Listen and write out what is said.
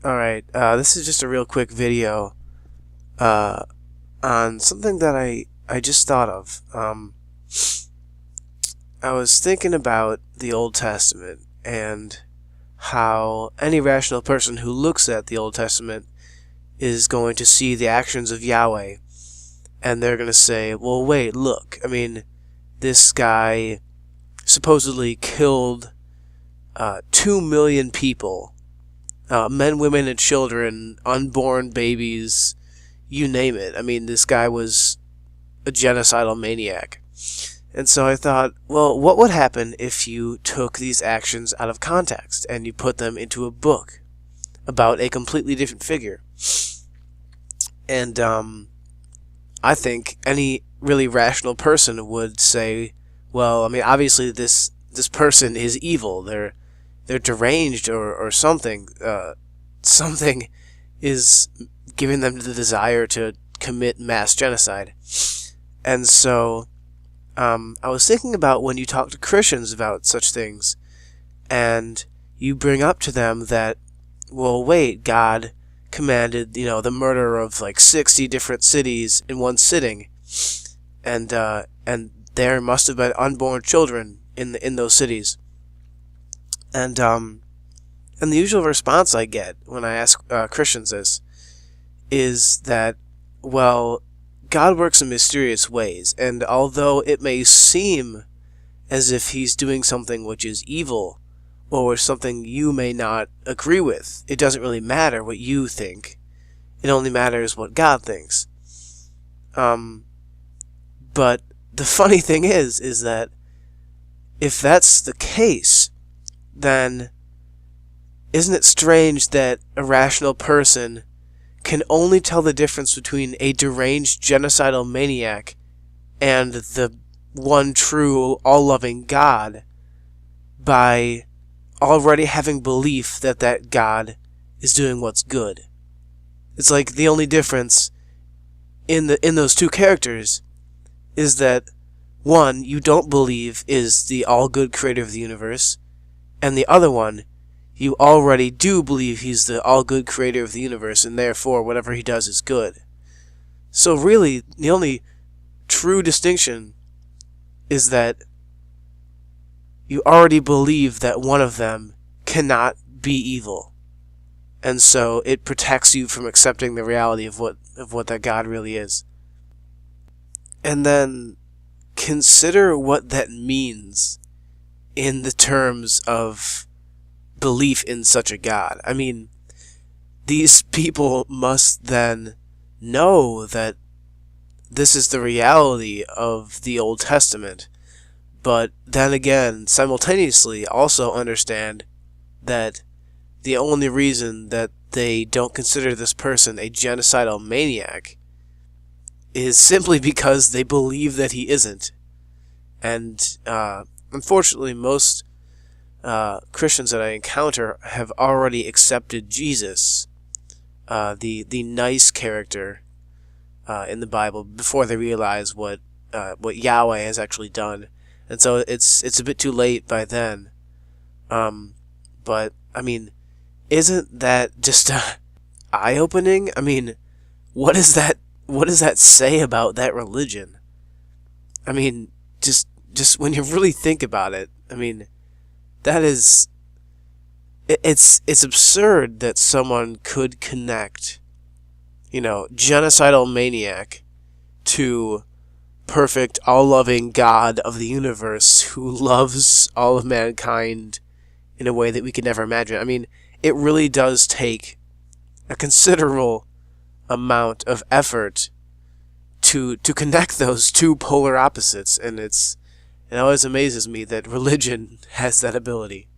Alright, this is just a real quick video on something that I just thought of. I was thinking about the Old Testament and how any rational person who looks at the Old Testament is going to see the actions of Yahweh, and they're going to say, well, wait, look, I mean, this guy supposedly killed 2 million people. Men, women, and children, unborn babies, you name it. I mean, this guy was a genocidal maniac. And so I thought, well, what would happen if you took these actions out of context and you put them into a book about a completely different figure? And I think any really rational person would say, well, I mean, obviously this person is evil. They're deranged or something. Something is giving them the desire to commit mass genocide. And so I was thinking about when you talk to Christians about such things, and you bring up to them that, well, wait, God commanded, the murder of like 60 different cities in one sitting, and there must have been unborn children in those cities. And the usual response I get when I ask Christians this is that, well, God works in mysterious ways, and although it may seem as if He's doing something which is evil, or something you may not agree with, it doesn't really matter what you think. It only matters what God thinks. But the funny thing is that if that's the case, then isn't it strange that a rational person can only tell the difference between a deranged genocidal maniac and the one true, all-loving God by already having belief that that God is doing what's good? It's like the only difference in those two characters is that one you don't believe is the all-good creator of the universe, and the other one, you already do believe He's the all-good creator of the universe, and therefore whatever He does is good. So really, the only true distinction is that you already believe that one of them cannot be evil. And so it protects you from accepting the reality of what that God really is. And then consider what that means in the terms of belief in such a God. I mean, these people must then know that this is the reality of the Old Testament, but then again, simultaneously also understand that the only reason that they don't consider this person a genocidal maniac is simply because they believe that he isn't. And unfortunately, most Christians that I encounter have already accepted Jesus, the nice character in the Bible, before they realize what Yahweh has actually done, and so it's a bit too late by then. But I mean, isn't that just eye-opening? I mean, what does that say about that religion? I mean, just when you really think about it, I mean, that is, it's absurd that someone could connect, genocidal maniac to perfect, all-loving God of the universe who loves all of mankind in a way that we could never imagine. I mean, it really does take a considerable amount of effort to connect those two polar opposites, and it always amazes me that religion has that ability.